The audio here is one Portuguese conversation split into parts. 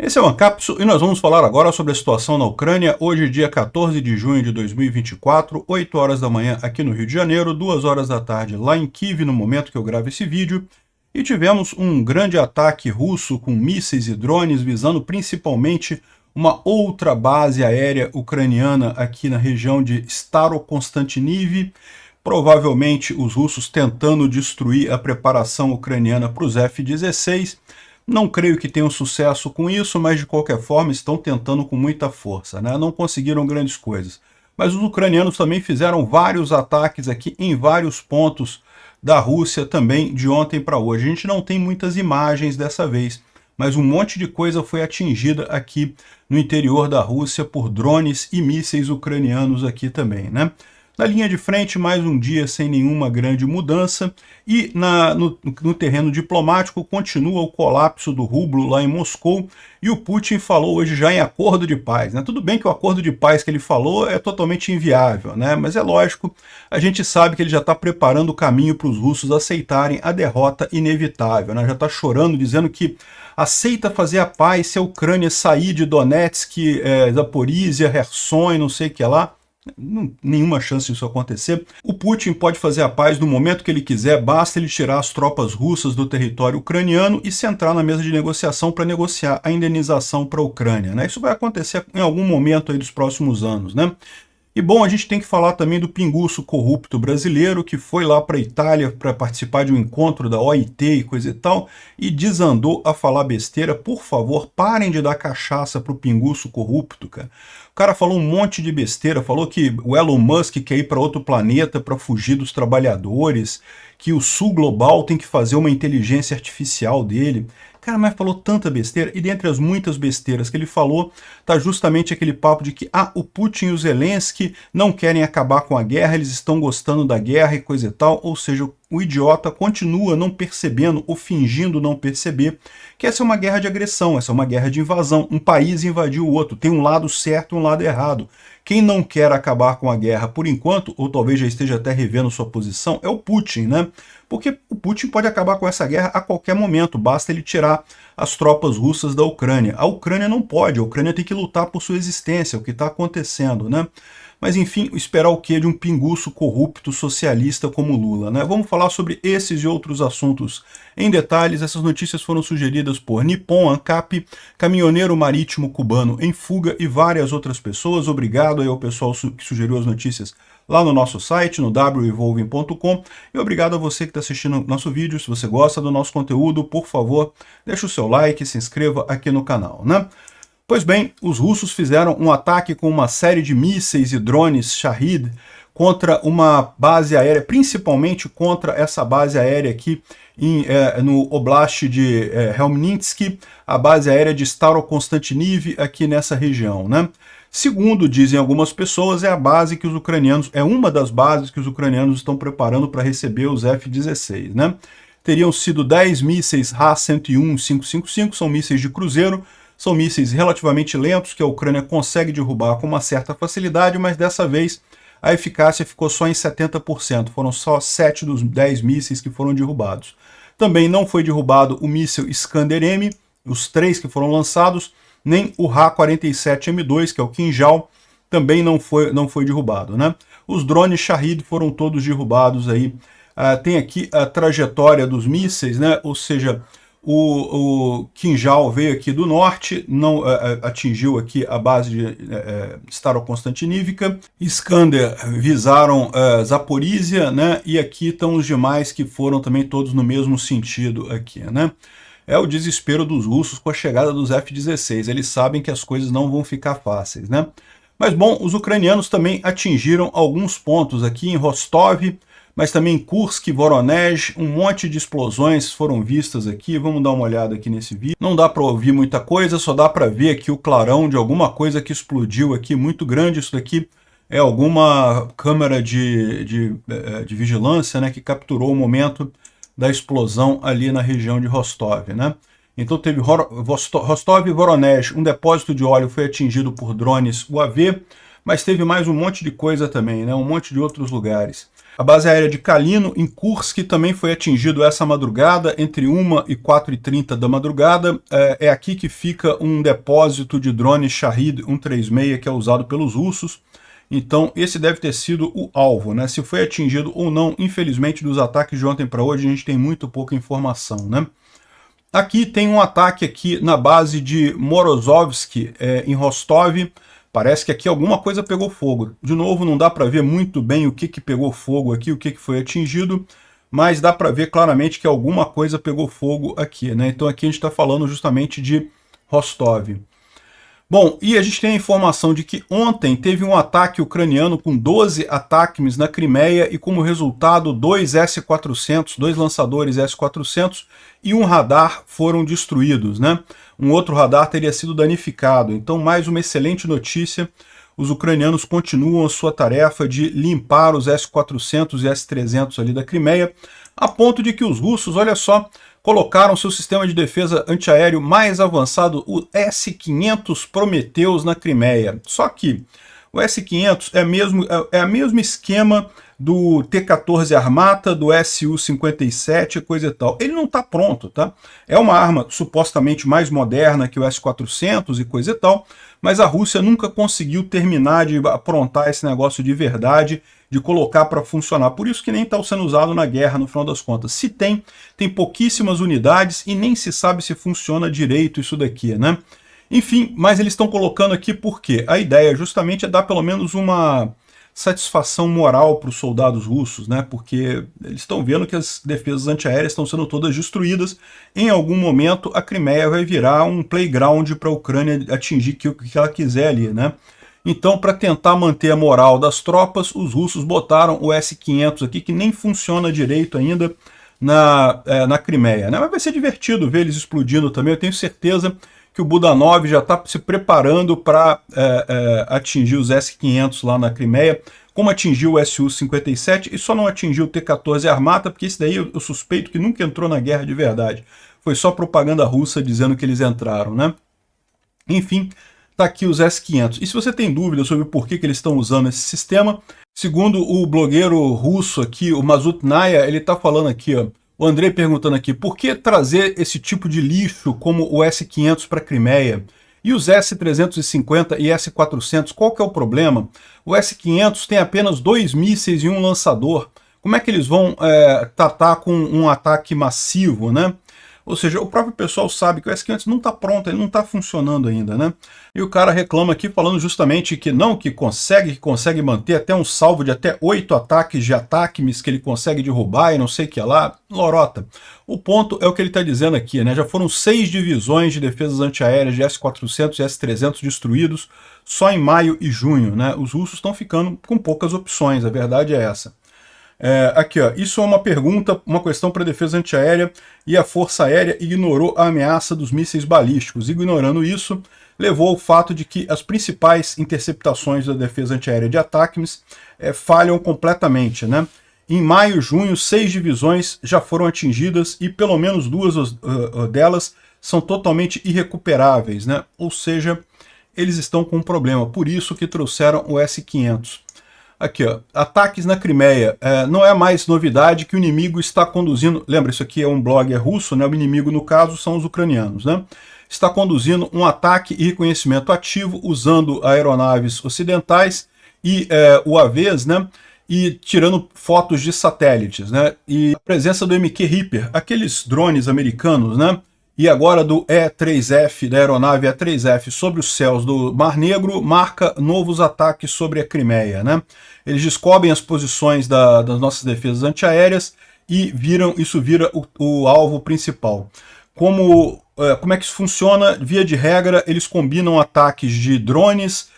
Esse é o Ancapsu e nós vamos falar agora sobre a situação na Ucrânia, hoje dia 14 de junho de 2024, 8 horas da manhã aqui no Rio de Janeiro, 2 horas da tarde lá em Kiev no momento que eu gravo esse vídeo, e tivemos um grande ataque russo com mísseis e drones visando principalmente uma outra base aérea ucraniana aqui na região de Starokonstantiniv, provavelmente os russos tentando destruir a preparação ucraniana para os F-16. Não creio que tenham sucesso com isso, mas de qualquer forma estão tentando com muita força, né? Não conseguiram grandes coisas. Mas os ucranianos também fizeram vários ataques aqui em vários pontos da Rússia também de ontem para hoje. A gente não tem muitas imagens dessa vez, mas um monte de coisa foi atingida aqui no interior da Rússia por drones e mísseis ucranianos aqui também, né? Na linha de frente, mais um dia sem nenhuma grande mudança, e no terreno diplomático continua o colapso do rublo lá em Moscou, e o Putin falou hoje já em acordo de paz, né? Tudo bem que o acordo de paz que ele falou é totalmente inviável, né? Mas é lógico, a gente sabe que ele já está preparando o caminho para os russos aceitarem a derrota inevitável, né? Já está chorando, dizendo que aceita fazer a paz se a Ucrânia sair de Donetsk, Zaporizhia, Kherson e não sei o que lá. Nenhuma chance disso acontecer. O Putin pode fazer a paz no momento que ele quiser, basta ele tirar as tropas russas do território ucraniano e se entrar na mesa de negociação para negociar a indenização para a Ucrânia, né? Isso vai acontecer em algum momento aí dos próximos anos, né? E bom, a gente tem que falar também do pinguço corrupto brasileiro que foi lá para a Itália para participar de um encontro da OIT e coisa e tal, e desandou a falar besteira. Por favor, parem de dar cachaça para o pinguço corrupto, cara. O cara falou um monte de besteira, falou que o Elon Musk quer ir para outro planeta para fugir dos trabalhadores, que o Sul Global tem que fazer uma inteligência artificial dele. Cara, mas falou tanta besteira, e dentre as muitas besteiras que ele falou, tá justamente aquele papo de que o Putin e o Zelensky não querem acabar com a guerra, eles estão gostando da guerra e coisa e tal, ou seja, o idiota continua não percebendo ou fingindo não perceber que essa é uma guerra de agressão, essa é uma guerra de invasão, um país invadiu o outro, tem um lado certo e um lado errado. Quem não quer acabar com a guerra por enquanto, ou talvez já esteja até revendo sua posição, é o Putin, né? Porque o Putin pode acabar com essa guerra a qualquer momento, basta ele tirar as tropas russas da Ucrânia. A Ucrânia não pode, a Ucrânia tem que lutar por sua existência, o que está acontecendo, né? Mas enfim, esperar o quê de um pinguço corrupto socialista como Lula, né? Vamos falar sobre esses e outros assuntos em detalhes. Essas notícias foram sugeridas por Nippon Ancap, caminhoneiro marítimo cubano em fuga e várias outras pessoas. Obrigado aí ao pessoal que sugeriu as notícias lá no nosso site, no wevolving.com, e obrigado a você que está assistindo nosso vídeo. Se você gosta do nosso conteúdo, por favor, deixe o seu like, se inscreva aqui no canal, né? Pois bem, os russos fizeram um ataque com uma série de mísseis e drones Shahid contra uma base aérea, principalmente contra essa base aérea aqui no Oblast de Helmninsk, a base aérea de Starokonstantiniv aqui nessa região, né? Segundo dizem algumas pessoas, é uma das bases que os ucranianos estão preparando para receber os F-16, né? Teriam sido 10 mísseis Ra-101-555, são mísseis de cruzeiro, são mísseis relativamente lentos que a Ucrânia consegue derrubar com uma certa facilidade, mas dessa vez a eficácia ficou só em 70%, foram só 7 dos 10 mísseis que foram derrubados. Também não foi derrubado o míssil Iskander-M, os 3 que foram lançados, nem o Ra-47M2, que é o Kinjal, também não foi derrubado, né? Os drones Shahid foram todos derrubados aí. Tem aqui a trajetória dos mísseis, né? Ou seja, o Kinjal veio aqui do norte, não atingiu aqui a base de Starokonstantinivka. Iskander visaram Zaporizhia, né? E aqui estão os demais que foram também todos no mesmo sentido aqui, né? É o desespero dos russos com a chegada dos F-16. Eles sabem que as coisas não vão ficar fáceis, né? Mas bom, os ucranianos também atingiram alguns pontos aqui em Rostov, mas também em Kursk, Voronezh, um monte de explosões foram vistas aqui. Vamos dar uma olhada aqui nesse vídeo. Não dá para ouvir muita coisa, só dá para ver aqui o clarão de alguma coisa que explodiu aqui, muito grande. Isso daqui é alguma câmera de vigilância, né, que capturou o momento da explosão ali na região de Rostov, né? Então teve Rostov e Voronezh, um depósito de óleo foi atingido por drones UAV, mas teve mais um monte de coisa também, né? Um monte de outros lugares. A base aérea de Kalino, em Kursk, também foi atingido essa madrugada, entre 1 e 4h30 da madrugada. É aqui que fica um depósito de drone Shahed 136, que é usado pelos russos. Então, esse deve ter sido o alvo, né? Se foi atingido ou não, infelizmente, dos ataques de ontem para hoje, a gente tem muito pouca informação, né? Aqui tem um ataque aqui na base de Morozovsk, em Rostov. Parece que aqui alguma coisa pegou fogo. De novo, não dá para ver muito bem o que pegou fogo aqui, o que foi atingido, mas dá para ver claramente que alguma coisa pegou fogo aqui, né? Então aqui a gente está falando justamente de Rostov. Bom, e a gente tem a informação de que ontem teve um ataque ucraniano com 12 ATACMS na Crimeia e como resultado 2 S-400, 2 lançadores S-400 e um radar foram destruídos, né? Um outro radar teria sido danificado. Então, mais uma excelente notícia. Os ucranianos continuam a sua tarefa de limpar os S-400 e S-300 ali da Crimeia, a ponto de que os russos, olha só, colocaram seu sistema de defesa antiaéreo mais avançado, o S-500 Prometheus, na Crimeia. Só que o S-500 é o mesmo esquema do T-14 Armata, do Su-57, coisa e tal. Ele não está pronto, tá? É uma arma supostamente mais moderna que o S-400 e coisa e tal, mas a Rússia nunca conseguiu terminar de aprontar esse negócio de verdade, de colocar para funcionar. Por isso que nem está sendo usado na guerra, no final das contas. Se tem pouquíssimas unidades e nem se sabe se funciona direito isso daqui, né? Enfim, mas eles estão colocando aqui porque a ideia justamente é dar pelo menos uma satisfação moral para os soldados russos, né? Porque eles estão vendo que as defesas antiaéreas estão sendo todas destruídas. Em algum momento a Crimeia vai virar um playground para a Ucrânia atingir o que ela quiser ali, né? Então, para tentar manter a moral das tropas, os russos botaram o S-500 aqui, que nem funciona direito ainda na Crimeia, né? Mas vai ser divertido ver eles explodindo também. Eu tenho certeza que o Budanov já está se preparando para atingir os S-500 lá na Crimeia, como atingiu o Su-57 e só não atingiu o T-14 Armata, porque esse daí eu suspeito que nunca entrou na guerra de verdade. Foi só propaganda russa dizendo que eles entraram, né? Enfim, tá aqui os S-500. E se você tem dúvida sobre por que eles estão usando esse sistema, segundo o blogueiro russo aqui, o Mazutnaya, ele está falando aqui, ó, o Andrei perguntando aqui, por que trazer esse tipo de lixo como o S-500 para a Crimeia? E os S-350 e S-400, qual que é o problema? O S-500 tem apenas 2 mísseis e um lançador. Como é que eles vão tratar com um ataque massivo, né? Ou seja, o próprio pessoal sabe que o S-500 não está pronto, ele não está funcionando ainda, né? E o cara reclama aqui falando justamente que não, que consegue manter até um salvo de até 8 ataques de ATACMS que ele consegue derrubar e não sei o que lá, lorota. O ponto é o que ele está dizendo aqui, né? Já foram 6 divisões de defesas antiaéreas de S-400 e S-300 destruídos só em maio e junho, né? Os russos estão ficando com poucas opções, a verdade é essa. Aqui, ó, isso é uma pergunta, uma questão para a defesa antiaérea e a Força Aérea ignorou a ameaça dos mísseis balísticos. Ignorando isso, levou ao fato de que as principais interceptações da defesa antiaérea de ATACMS falham completamente, né? Em maio e junho, 6 divisões já foram atingidas e pelo menos 2 delas são totalmente irrecuperáveis, né? Ou seja, eles estão com um problema, por isso que trouxeram o S-500. Aqui, ó, ataques na Crimeia. Não é mais novidade que o inimigo está conduzindo... Lembra, isso aqui é um blog russo, né? O inimigo, no caso, são os ucranianos, né? Está conduzindo um ataque e reconhecimento ativo usando aeronaves ocidentais e UAVs, né? E tirando fotos de satélites, né? E a presença do MQ Reaper, aqueles drones americanos, né? E agora do E-3F, da aeronave E-3F sobre os céus do Mar Negro, marca novos ataques sobre a Crimeia, né? Eles descobrem as posições das nossas defesas antiaéreas e isso vira o alvo principal. Como é que isso funciona? Via de regra, eles combinam ataques de drones,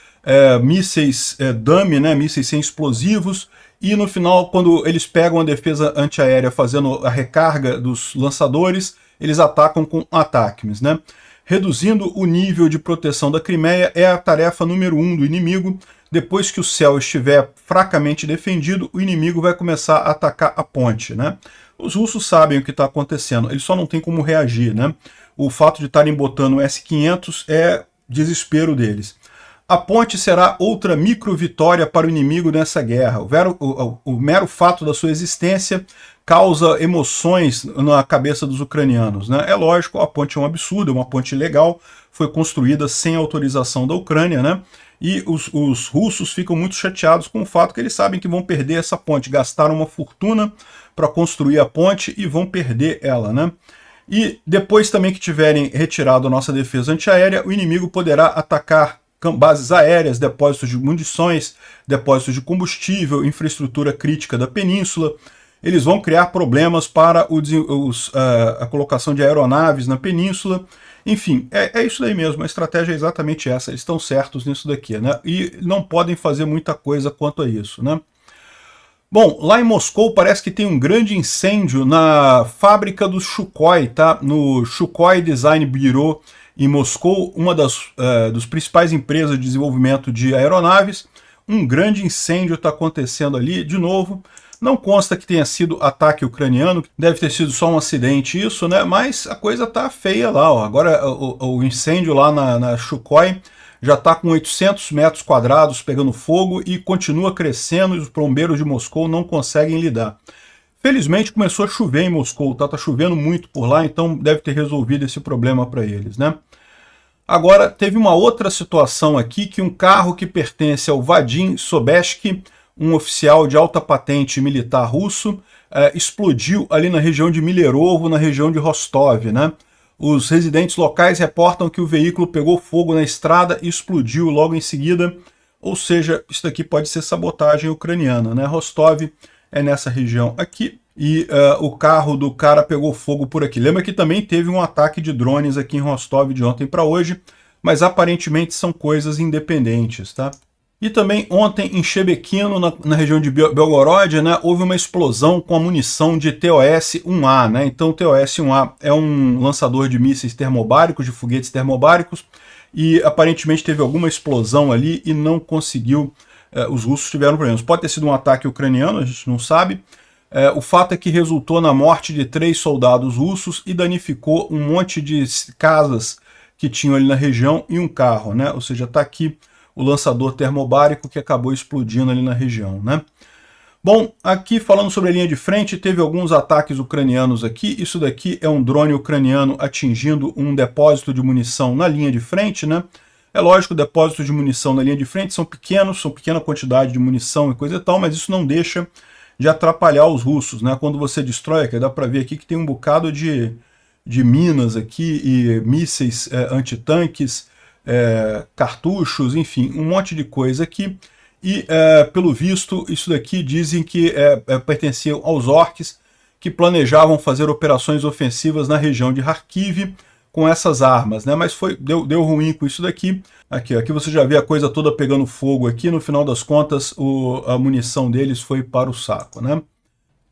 mísseis dummy, né? Mísseis sem explosivos, e no final, quando eles pegam a defesa antiaérea fazendo a recarga dos lançadores, eles atacam com ATACMS, né? Reduzindo o nível de proteção da Crimeia é a tarefa número 1 do inimigo. Depois que o céu estiver fracamente defendido, o inimigo vai começar a atacar a ponte, né? Os russos sabem o que está acontecendo, eles só não têm como reagir, né? O fato de estarem botando o S-500 é desespero deles. A ponte será outra micro-vitória para o inimigo nessa guerra. O mero fato da sua existência causa emoções na cabeça dos ucranianos, né? É lógico, a ponte é um absurdo, é uma ponte ilegal, foi construída sem autorização da Ucrânia, né? E os russos ficam muito chateados com o fato que eles sabem que vão perder essa ponte. Gastaram uma fortuna para construir a ponte e vão perder ela, né? E depois também que tiverem retirado a nossa defesa antiaérea, o inimigo poderá atacar bases aéreas, depósitos de munições, depósitos de combustível, infraestrutura crítica da península. Eles vão criar problemas para a colocação de aeronaves na península. Enfim, é isso daí mesmo, a estratégia é exatamente essa, eles estão certos nisso daqui, né? E não podem fazer muita coisa quanto a isso, né? Bom, lá em Moscou parece que tem um grande incêndio na fábrica do Sukhoi, tá? No Sukhoi Design Bureau, em Moscou, uma dos principais empresas de desenvolvimento de aeronaves. Um grande incêndio está acontecendo ali, de novo. Não consta que tenha sido ataque ucraniano, deve ter sido só um acidente isso, né? Mas a coisa tá feia lá, ó. Agora o incêndio lá na Sukhoi já está com 800 metros quadrados pegando fogo e continua crescendo e os bombeiros de Moscou não conseguem lidar. Felizmente começou a chover em Moscou, tá chovendo muito por lá, então deve ter resolvido esse problema para eles, né? Agora, teve uma outra situação aqui, que um carro que pertence ao Vadim Sobesky, um oficial de alta patente militar russo, explodiu ali na região de Milerovo, na região de Rostov, né? Os residentes locais reportam que o veículo pegou fogo na estrada e explodiu logo em seguida, ou seja, isso daqui pode ser sabotagem ucraniana, né? Rostov é nessa região aqui, e o carro do cara pegou fogo por aqui. Lembra que também teve um ataque de drones aqui em Rostov de ontem para hoje, mas aparentemente são coisas independentes, tá? E também ontem em Shebekino, na região de Belgorod, né, houve uma explosão com a munição de TOS-1A, né? Então o TOS-1A é um lançador de mísseis termobáricos, de foguetes termobáricos, e aparentemente teve alguma explosão ali e não conseguiu, os russos tiveram problemas. Pode ter sido um ataque ucraniano, a gente não sabe. O fato é que resultou na morte de 3 soldados russos e danificou um monte de casas que tinham ali na região e um carro, né? Ou seja, está aqui o lançador termobárico que acabou explodindo ali na região, né? Bom, aqui falando sobre a linha de frente, teve alguns ataques ucranianos aqui. Isso daqui é um drone ucraniano atingindo um depósito de munição na linha de frente, né? É lógico, depósitos de munição na linha de frente são pequenos, são pequena quantidade de munição e coisa e tal, mas isso não deixa de atrapalhar os russos, né? Quando você destrói, que dá para ver aqui que tem um bocado de minas aqui e mísseis antitanques, cartuchos, enfim, um monte de coisa aqui. E, pelo visto, isso daqui dizem que pertenciam aos orcs que planejavam fazer operações ofensivas na região de Kharkiv com essas armas, né? Mas deu ruim com isso daqui. Aqui você já vê a coisa toda pegando fogo aqui. No final das contas, a munição deles foi para o saco, né?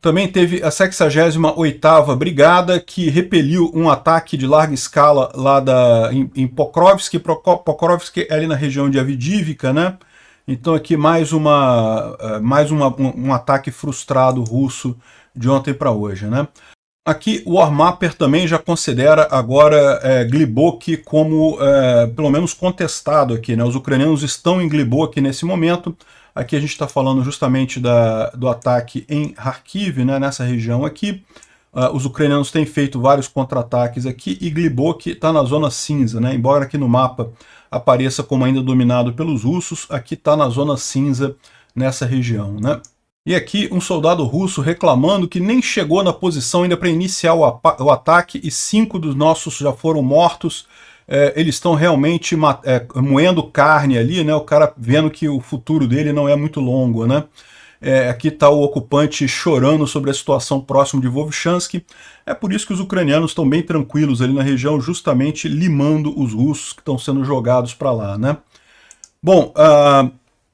Também teve a 68ª Brigada, que repeliu um ataque de larga escala lá em Pokrovsk. Pokrovsk é ali na região de Avdiivka, né? Então aqui mais um ataque frustrado russo de ontem para hoje, né? Aqui o Warmapper também já considera agora Glibok como pelo menos contestado aqui, né? Os ucranianos estão em Glibok nesse momento. Aqui a gente está falando justamente do ataque em Kharkiv, né, nessa região aqui. Os ucranianos têm feito vários contra-ataques aqui e Glibok está na zona cinza, né? Embora aqui no mapa apareça como ainda dominado pelos russos, aqui está na zona cinza nessa região, né? E aqui um soldado russo reclamando que nem chegou na posição ainda para iniciar o ataque e 5 dos nossos já foram mortos. Eles estão realmente moendo carne ali, né? O cara vendo que o futuro dele não é muito longo, né? Aqui está o ocupante chorando sobre a situação próximo de Vovchansk. É por isso que os ucranianos estão bem tranquilos ali na região, justamente limando os russos que estão sendo jogados para lá, né? Bom,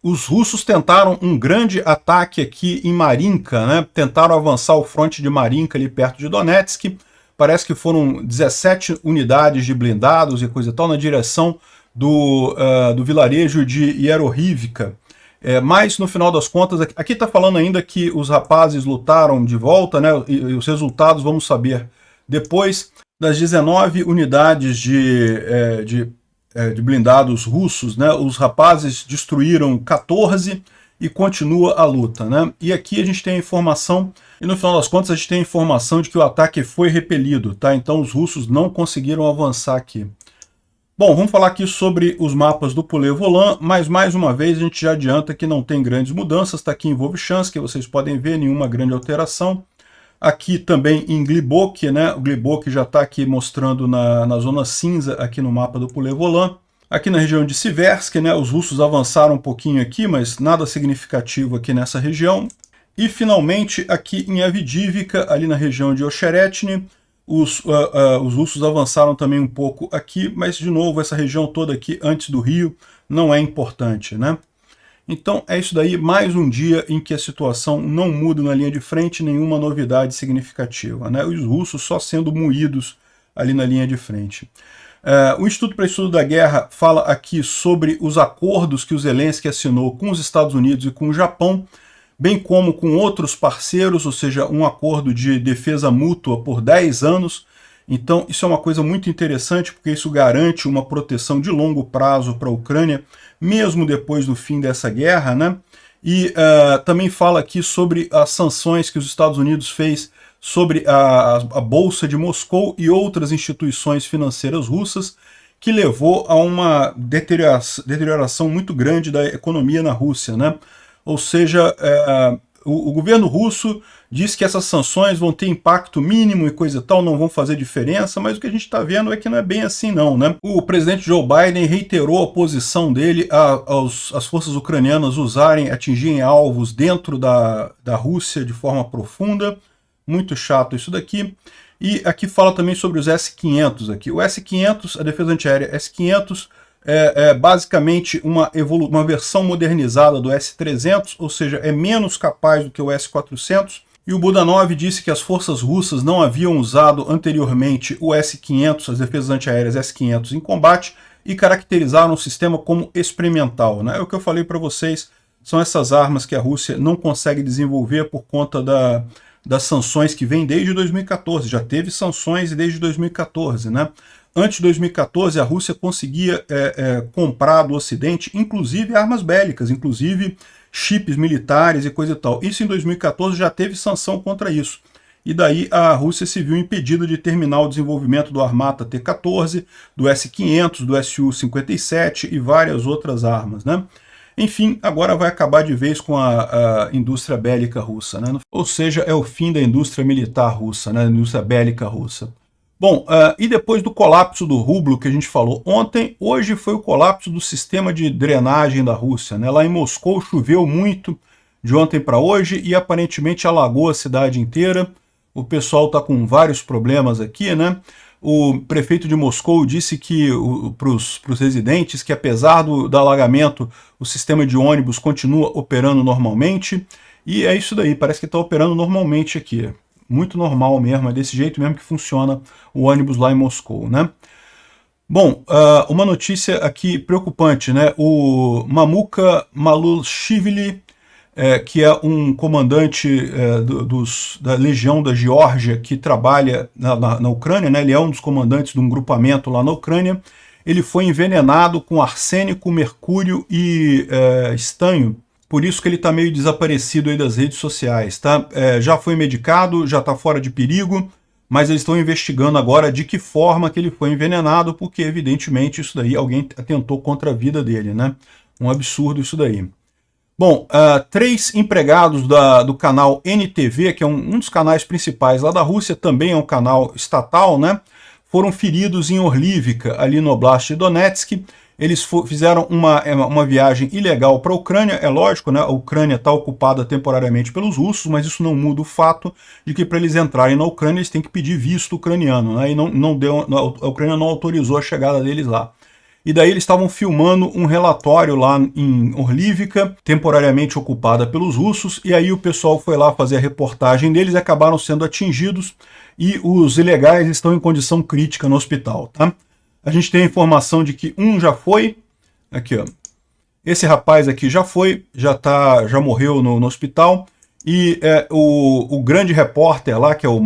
os russos tentaram um grande ataque aqui em Marinka, né? Tentaram avançar o fronte de Marinka ali perto de Donetsk. Parece que foram 17 unidades de blindados e coisa e tal na direção do vilarejo de Yerohivka. Mas no final das contas, aqui está falando ainda que os rapazes lutaram de volta, né? E os resultados vamos saber depois. Das 19 unidades de de blindados russos, né? Os rapazes destruíram 14 e continua a luta, né? E aqui a gente tem a informação, e no final das contas a gente tem a informação de que o ataque foi repelido, tá? Então os russos não conseguiram avançar aqui. Bom, vamos falar aqui sobre os mapas do Pulevolan, mas mais uma vez a gente já adianta que não tem grandes mudanças, está aqui em Vovchansk, que vocês podem ver, nenhuma grande alteração. Aqui também em Glibok, né? O Glibok já está aqui mostrando na zona cinza aqui no mapa do Pulevolan. Aqui na região de Siversk, né? Os russos avançaram um pouquinho aqui, mas nada significativo aqui nessa região. E finalmente aqui em Avdiivka, ali na região de Ocheretny, os russos avançaram também um pouco aqui, mas de novo essa região toda aqui antes do rio não é importante, né? Então é isso daí, mais um dia em que a situação não muda na linha de frente, nenhuma novidade significativa, né? Os russos só sendo moídos ali na linha de frente. O Instituto para Estudo da Guerra fala aqui sobre os acordos que o Zelensky assinou com os Estados Unidos e com o Japão, bem como com outros parceiros, ou seja, um acordo de defesa mútua por 10 anos. Então isso é uma coisa muito interessante, porque isso garante uma proteção de longo prazo para a Ucrânia, mesmo depois do fim dessa guerra, né? E também fala aqui sobre as sanções que os Estados Unidos fez sobre a Bolsa de Moscou e outras instituições financeiras russas, que levou a uma deterioração muito grande da economia na Rússia, né? Ou seja, o governo russo diz que essas sanções vão ter impacto mínimo e coisa e tal, não vão fazer diferença, mas o que a gente está vendo é que não é bem assim não, né? O presidente Joe Biden reiterou a oposição dele às forças ucranianas atingirem alvos dentro da Rússia de forma profunda. Muito chato isso daqui. E aqui fala também sobre os S-500 aqui. O S-500, a defesa antiaérea S-500, é basicamente uma versão modernizada do S-300, ou seja, é menos capaz do que o S-400. E o Budanov disse que as forças russas não haviam usado anteriormente o S-500, as defesas antiaéreas S-500 em combate, e caracterizaram o sistema como experimental, né? É o que eu falei para vocês, são essas armas que a Rússia não consegue desenvolver por conta das sanções que vêm desde 2014, já teve sanções desde 2014, né? Antes de 2014, a Rússia conseguia comprar do Ocidente, inclusive armas bélicas, inclusive chips militares e coisa e tal. Isso em 2014 já teve sanção contra isso. E daí a Rússia se viu impedida de terminar o desenvolvimento do Armata T-14, do S-500, do Su-57 e várias outras armas, né? Enfim, agora vai acabar de vez com a indústria bélica russa, né? Ou seja, é o fim da indústria militar russa, né? A indústria bélica russa. Bom, e depois do colapso do rublo que a gente falou ontem, hoje foi o colapso do sistema de drenagem da Rússia, né? Lá em Moscou choveu muito de ontem para hoje e aparentemente alagou a cidade inteira. O pessoal está com vários problemas aqui, né? O prefeito de Moscou disse que para os residentes que apesar do alagamento o sistema de ônibus continua operando normalmente, e é isso daí, parece que está operando normalmente aqui, muito normal mesmo, é desse jeito mesmo que funciona o ônibus lá em Moscou, né? Bom, uma notícia aqui preocupante, né? O Mamuka Malushvili, que é um comandante da Legião da Geórgia que trabalha na Ucrânia, né? Ele é um dos comandantes de um grupamento lá na Ucrânia. Ele foi envenenado com arsênico, mercúrio e estanho. Por isso que ele está meio desaparecido aí das redes sociais, tá? Já foi medicado, já está fora de perigo, mas eles estão investigando agora de que forma que ele foi envenenado, porque evidentemente isso daí alguém atentou contra a vida dele, né? Um absurdo isso daí. Bom, 3 empregados do canal NTV, que é um dos canais principais lá da Rússia, também é um canal estatal, né? Foram feridos em Orlivka, ali no Oblast de Donetsk. Eles fizeram uma viagem ilegal para a Ucrânia, é lógico, né? A Ucrânia está ocupada temporariamente pelos russos, mas isso não muda o fato de que para eles entrarem na Ucrânia eles têm que pedir visto ucraniano, né? E a Ucrânia não autorizou a chegada deles lá. E daí eles estavam filmando um relatório lá em Orlivka, temporariamente ocupada pelos russos, e aí o pessoal foi lá fazer a reportagem deles e acabaram sendo atingidos, e os ilegais estão em condição crítica no hospital, tá? A gente tem a informação de que um já foi, aqui ó, esse rapaz aqui já foi, já morreu no hospital, e o grande repórter lá, que é o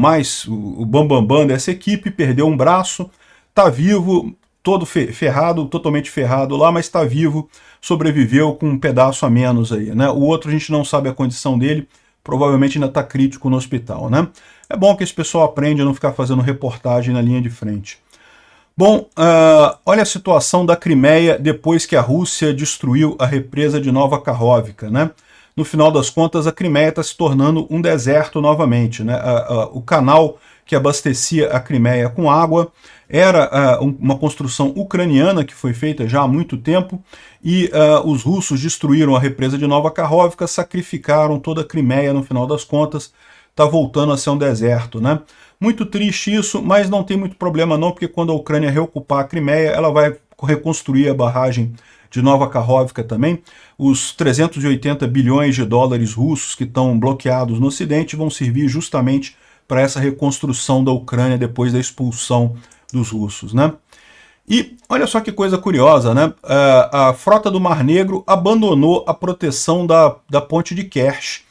bambambam dessa equipe, perdeu um braço, tá vivo, todo ferrado, totalmente ferrado lá, mas está vivo, sobreviveu com um pedaço a menos aí, né? O outro a gente não sabe a condição dele, provavelmente ainda está crítico no hospital, né? É bom que esse pessoal aprende a não ficar fazendo reportagem na linha de frente. Bom, olha a situação da Crimeia depois que a Rússia destruiu a represa de Nova Kakhovka, né? No final das contas, a Crimeia está se tornando um deserto novamente, né? O canal que abastecia a Crimeia com água era uma construção ucraniana que foi feita já há muito tempo, e os russos destruíram a represa de Nova Kakhovka, sacrificaram toda a Crimeia no final das contas, está voltando a ser um deserto, né? Muito triste isso, mas não tem muito problema não, porque quando a Ucrânia reocupar a Crimeia, ela vai reconstruir a barragem de Nova Kakhovka também. Os 380 bilhões de dólares russos que estão bloqueados no Ocidente vão servir justamente para essa reconstrução da Ucrânia depois da expulsão dos russos, né? E olha só que coisa curiosa, né? A frota do Mar Negro abandonou a proteção da ponte de Kerch.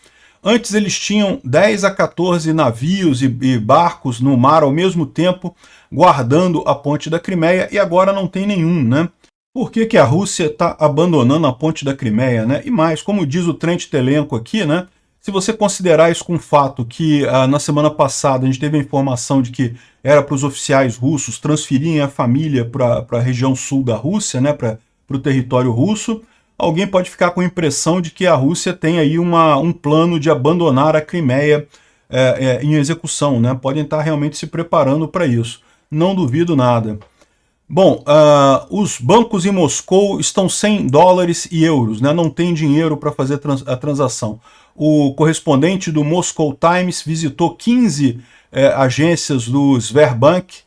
Antes eles tinham 10 a 14 navios e barcos no mar ao mesmo tempo, guardando a ponte da Crimeia, e agora não tem nenhum, né? Por que a Rússia está abandonando a ponte da Crimeia, né? E mais, como diz o Trent Telenko aqui, né? Se você considerar isso com o fato que na semana passada a gente teve a informação de que era para os oficiais russos transferirem a família para a região sul da Rússia, né? Para o território russo, alguém pode ficar com a impressão de que a Rússia tem aí um plano de abandonar a Crimeia em execução, né? Podem estar realmente se preparando para isso. Não duvido nada. Bom, os bancos em Moscou estão sem dólares e euros, né? Não tem dinheiro para fazer a transação. O correspondente do Moscow Times visitou 15 agências do Sberbank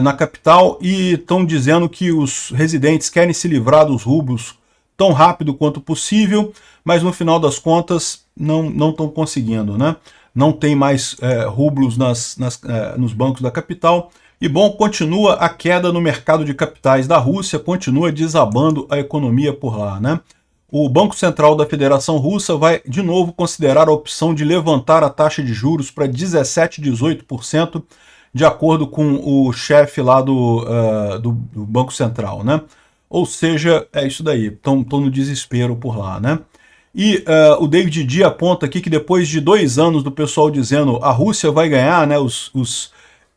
na capital e estão dizendo que os residentes querem se livrar dos rublos tão rápido quanto possível, mas no final das contas não estão conseguindo, né? Não tem mais rublos nos bancos da capital. E bom, continua a queda no mercado de capitais da Rússia, continua desabando a economia por lá, né? O Banco Central da Federação Russa vai de novo considerar a opção de levantar a taxa de juros para 17, 18%, de acordo com o chefe lá do Banco Central, né? Ou seja, é isso daí, estão no desespero por lá, né? E o David D aponta aqui que depois de 2 anos do pessoal dizendo a Rússia vai ganhar, né? Os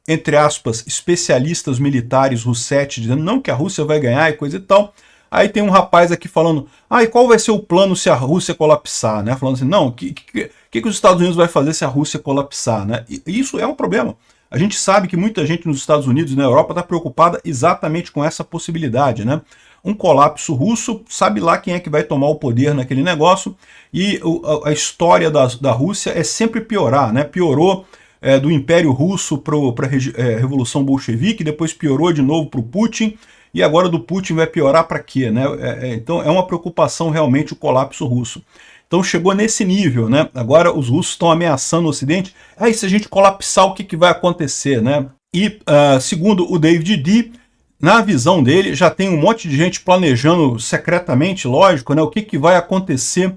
entre aspas, especialistas militares russetes dizendo não, que a Rússia vai ganhar e coisa e tal. Aí tem um rapaz aqui falando, e qual vai ser o plano se a Rússia colapsar, né? Falando assim, não, o que os Estados Unidos vai fazer se a Rússia colapsar, né? E isso é um problema. A gente sabe que muita gente nos Estados Unidos e na Europa está preocupada exatamente com essa possibilidade, né? Um colapso russo, sabe lá quem é que vai tomar o poder naquele negócio, e a história da Rússia é sempre piorar, né? Piorou do Império Russo para a Revolução Bolchevique, depois piorou de novo para o Putin, e agora do Putin vai piorar para quê, né? Então é uma preocupação realmente o colapso russo. Então chegou nesse nível, né? Agora os russos estão ameaçando o Ocidente. E se a gente colapsar, o que vai acontecer, né? E segundo o David D, na visão dele, já tem um monte de gente planejando secretamente, lógico, né? O que vai acontecer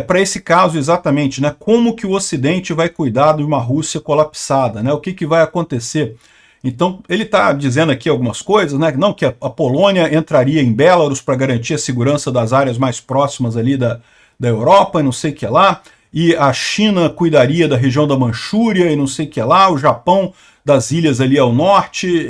para esse caso exatamente, né? Como que o Ocidente vai cuidar de uma Rússia colapsada, né? O que vai acontecer? Então, ele está dizendo aqui algumas coisas, né? Não, que a Polônia entraria em Belarus para garantir a segurança das áreas mais próximas ali da Europa, e não sei o que lá, e a China cuidaria da região da Manchúria, e não sei o que lá, o Japão das ilhas ali ao norte,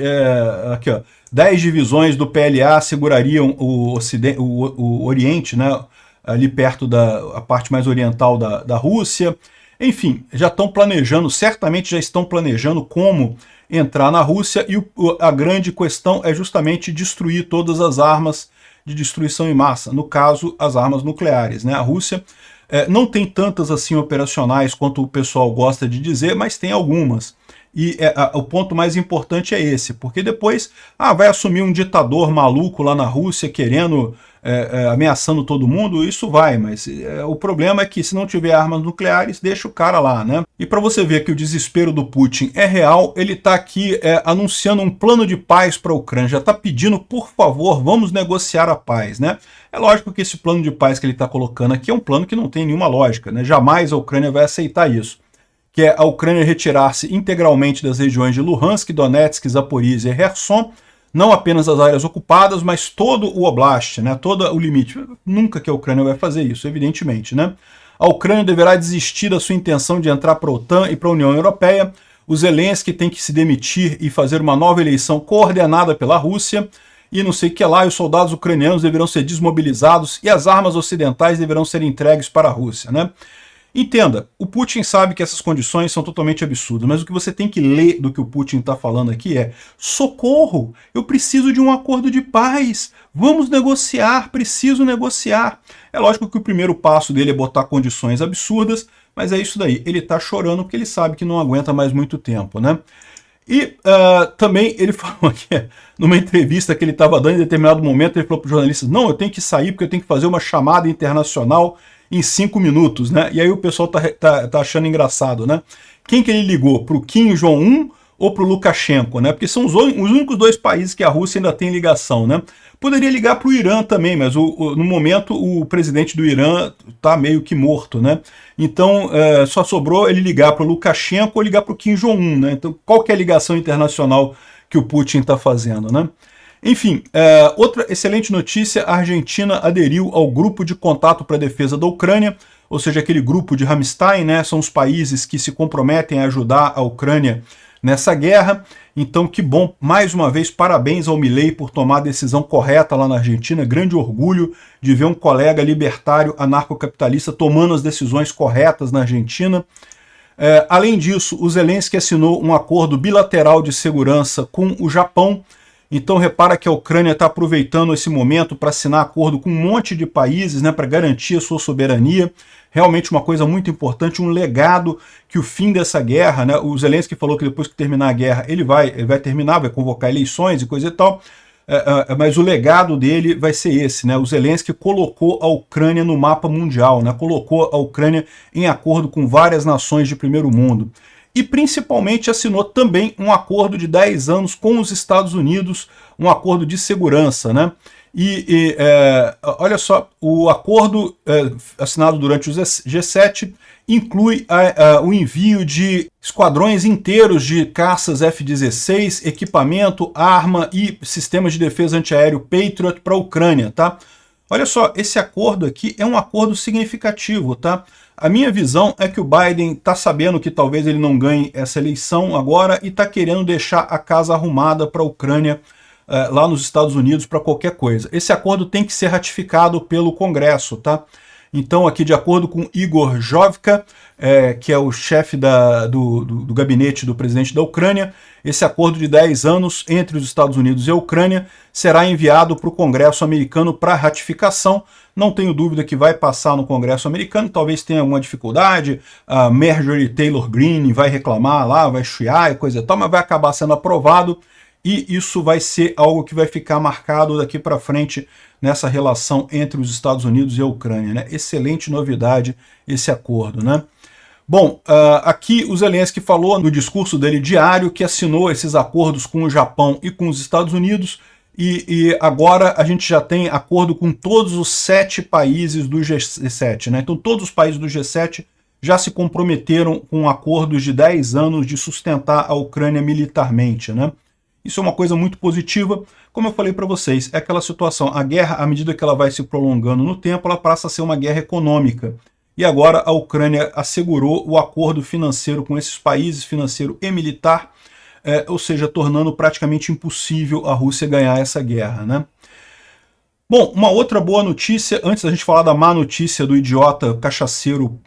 aqui ó, 10 divisões do PLA segurariam o Oriente, né? Ali perto da parte mais oriental da Rússia. Enfim, já estão planejando, certamente já estão planejando como entrar na Rússia, e a grande questão é justamente destruir todas as armas de destruição em massa, no caso, as armas nucleares, né? A Rússia não tem tantas assim operacionais quanto o pessoal gosta de dizer, mas tem algumas. E o ponto mais importante é esse, porque depois vai assumir um ditador maluco lá na Rússia querendo, ameaçando todo mundo, isso vai, mas o problema é que se não tiver armas nucleares, deixa o cara lá, né? E para você ver que o desespero do Putin é real, ele está aqui anunciando um plano de paz para a Ucrânia, já está pedindo, por favor, vamos negociar a paz, né? É lógico que esse plano de paz que ele está colocando aqui é um plano que não tem nenhuma lógica, né? Jamais a Ucrânia vai aceitar isso, que é a Ucrânia retirar-se integralmente das regiões de Luhansk, Donetsk, Zaporizhia e Kherson, não apenas as áreas ocupadas, mas todo o oblast, né, todo o limite. Nunca que a Ucrânia vai fazer isso, evidentemente, né? A Ucrânia deverá desistir da sua intenção de entrar para a OTAN e para a União Europeia. O Zelensky tem que se demitir e fazer uma nova eleição coordenada pela Rússia. E não sei o que lá, e os soldados ucranianos deverão ser desmobilizados e as armas ocidentais deverão ser entregues para a Rússia, né? Entenda, o Putin sabe que essas condições são totalmente absurdas, mas o que você tem que ler do que o Putin está falando aqui é: socorro, eu preciso de um acordo de paz, vamos negociar, preciso negociar. É lógico que o primeiro passo dele é botar condições absurdas, mas é isso daí, ele está chorando porque ele sabe que não aguenta mais muito tempo, né? E também ele falou aqui, numa entrevista que ele estava dando em determinado momento, ele falou para os jornalistas: não, eu tenho que sair porque eu tenho que fazer uma chamada internacional em 5 minutos, né? E aí o pessoal tá achando engraçado, né? Quem que ele ligou? Pro Kim Jong-un ou pro Lukashenko, né? Porque são os únicos dois países que a Rússia ainda tem ligação, né? Poderia ligar pro Irã também, mas no momento o presidente do Irã tá meio que morto, né? Então só sobrou ele ligar pro Lukashenko ou ligar pro Kim Jong-un, né? Então qual que é a ligação internacional que o Putin está fazendo, né? Enfim, outra excelente notícia: a Argentina aderiu ao Grupo de Contato para a Defesa da Ucrânia, ou seja, aquele grupo de Ramstein, né? São os países que se comprometem a ajudar a Ucrânia nessa guerra. Então, que bom, mais uma vez, parabéns ao Milei por tomar a decisão correta lá na Argentina. Grande orgulho de ver um colega libertário anarcocapitalista tomando as decisões corretas na Argentina. Além disso, o Zelensky assinou um acordo bilateral de segurança com o Japão. Então repara que a Ucrânia está aproveitando esse momento para assinar acordo com um monte de países, né, para garantir a sua soberania. Realmente uma coisa muito importante, um legado que o fim dessa guerra, né, o Zelensky falou que depois que terminar a guerra ele vai terminar, vai convocar eleições e coisa e tal, mas o legado dele vai ser esse, né? O Zelensky colocou a Ucrânia no mapa mundial, né, colocou a Ucrânia em acordo com várias nações de primeiro mundo. E principalmente assinou também um acordo de 10 anos com os Estados Unidos, um acordo de segurança, né? Olha só, o acordo assinado durante o G7 inclui o envio de esquadrões inteiros de caças F-16, equipamento, arma e sistemas de defesa antiaéreo Patriot para a Ucrânia, tá? Olha só, esse acordo aqui é um acordo significativo, tá? A minha visão é que o Biden está sabendo que talvez ele não ganhe essa eleição agora e está querendo deixar a casa arrumada para a Ucrânia lá nos Estados Unidos para qualquer coisa. Esse acordo tem que ser ratificado pelo Congresso, tá? Então, aqui, de acordo com Igor Jovka, que é o chefe do gabinete do presidente da Ucrânia, esse acordo de 10 anos entre os Estados Unidos e a Ucrânia será enviado para o Congresso americano para ratificação. Não tenho dúvida que vai passar no Congresso americano, talvez tenha alguma dificuldade, a Marjorie Taylor Greene vai reclamar lá, vai chiar e coisa e tal, mas vai acabar sendo aprovado. E isso vai ser algo que vai ficar marcado daqui para frente nessa relação entre os Estados Unidos e a Ucrânia, né? Excelente novidade esse acordo, né? Bom, aqui o Zelensky falou no discurso dele diário que assinou esses acordos com o Japão e com os Estados Unidos e agora a gente já tem acordo com todos os 7 países do G7, né? Então todos os países do G7 já se comprometeram com acordos de 10 anos de sustentar a Ucrânia militarmente, né? Isso é uma coisa muito positiva. Como eu falei para vocês, é aquela situação, a guerra, à medida que ela vai se prolongando no tempo, ela passa a ser uma guerra econômica. E agora a Ucrânia assegurou o acordo financeiro com esses países, financeiro e militar, ou seja, tornando praticamente impossível a Rússia ganhar essa guerra, né? Bom, uma outra boa notícia, antes da gente falar da má notícia do idiota cachaceiro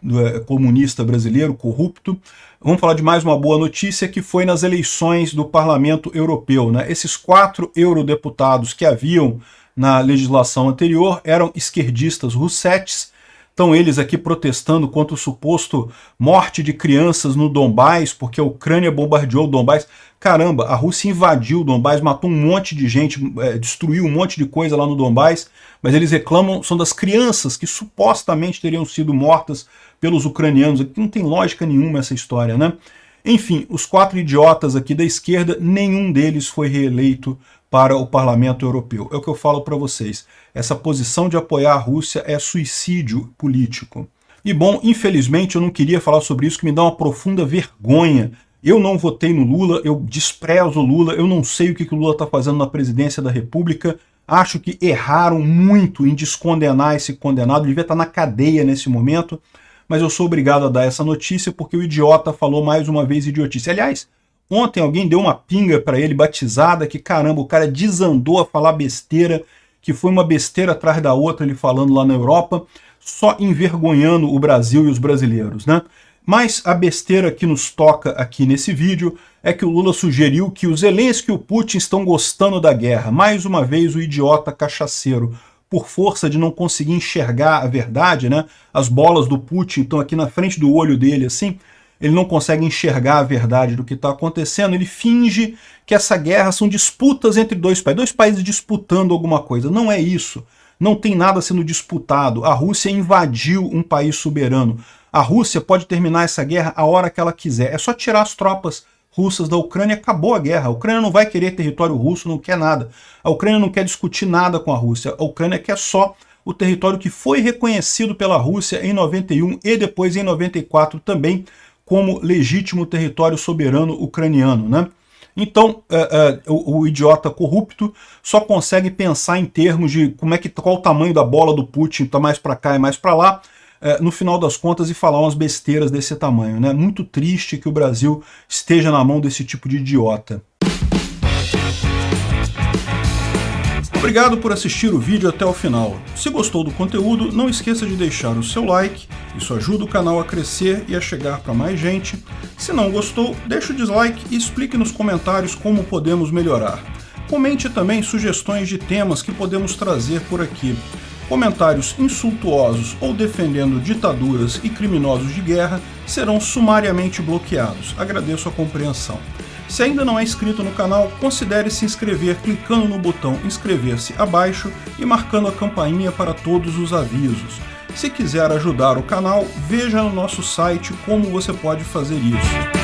comunista brasileiro, corrupto, vamos falar de mais uma boa notícia que foi nas eleições do Parlamento Europeu, né? Esses 4 eurodeputados que haviam na legislação anterior eram esquerdistas russetes. Estão eles aqui protestando contra o suposto morte de crianças no Donbás, porque a Ucrânia bombardeou o Donbás. Caramba, a Rússia invadiu o Donbás, matou um monte de gente, destruiu um monte de coisa lá no Donbás, mas eles reclamam, são das crianças que supostamente teriam sido mortas pelos ucranianos. Aqui não tem lógica nenhuma essa história, né? Enfim, os 4 idiotas aqui da esquerda, nenhum deles foi reeleito para o Parlamento Europeu. É o que eu falo para vocês. Essa posição de apoiar a Rússia é suicídio político. E bom, infelizmente eu não queria falar sobre isso, que me dá uma profunda vergonha Eu não votei no Lula, eu desprezo o Lula, eu não sei o que o Lula está fazendo na presidência da República. Acho que erraram muito em descondenar esse condenado, ele devia estar na cadeia nesse momento, mas eu sou obrigado a dar essa notícia porque o idiota falou mais uma vez idiotice. Aliás, ontem alguém deu uma pinga para ele batizada que, caramba, o cara desandou a falar besteira, que foi uma besteira atrás da outra ele falando lá na Europa, só envergonhando o Brasil e os brasileiros, né? Mas a besteira que nos toca aqui nesse vídeo é que o Lula sugeriu que o Zelensky e o Putin estão gostando da guerra. Mais uma vez o idiota cachaceiro, por força de não conseguir enxergar a verdade, né? As bolas do Putin estão aqui na frente do olho dele, assim, ele não consegue enxergar a verdade do que está acontecendo, ele finge que essa guerra são disputas entre dois países disputando alguma coisa. Não é isso. Não tem nada sendo disputado. A Rússia invadiu um país soberano. A Rússia pode terminar essa guerra a hora que ela quiser. É só tirar as tropas russas da Ucrânia e acabou a guerra. A Ucrânia não vai querer território russo, não quer nada. A Ucrânia não quer discutir nada com a Rússia. A Ucrânia quer só o território que foi reconhecido pela Rússia em 91 e depois em 94 também como legítimo território soberano ucraniano, né? Então, o idiota corrupto só consegue pensar em termos de qual o tamanho da bola do Putin, tá mais para cá e mais para lá, no final das contas, e falar umas besteiras desse tamanho, né? Muito triste que o Brasil esteja na mão desse tipo de idiota. Obrigado por assistir o vídeo até o final. Se gostou do conteúdo, não esqueça de deixar o seu like, isso ajuda o canal a crescer e a chegar para mais gente. Se não gostou, deixe o dislike e explique nos comentários como podemos melhorar. Comente também sugestões de temas que podemos trazer por aqui. Comentários insultuosos ou defendendo ditaduras e criminosos de guerra serão sumariamente bloqueados. Agradeço a compreensão. Se ainda não é inscrito no canal, considere se inscrever clicando no botão inscrever-se abaixo e marcando a campainha para todos os avisos. Se quiser ajudar o canal, veja no nosso site como você pode fazer isso.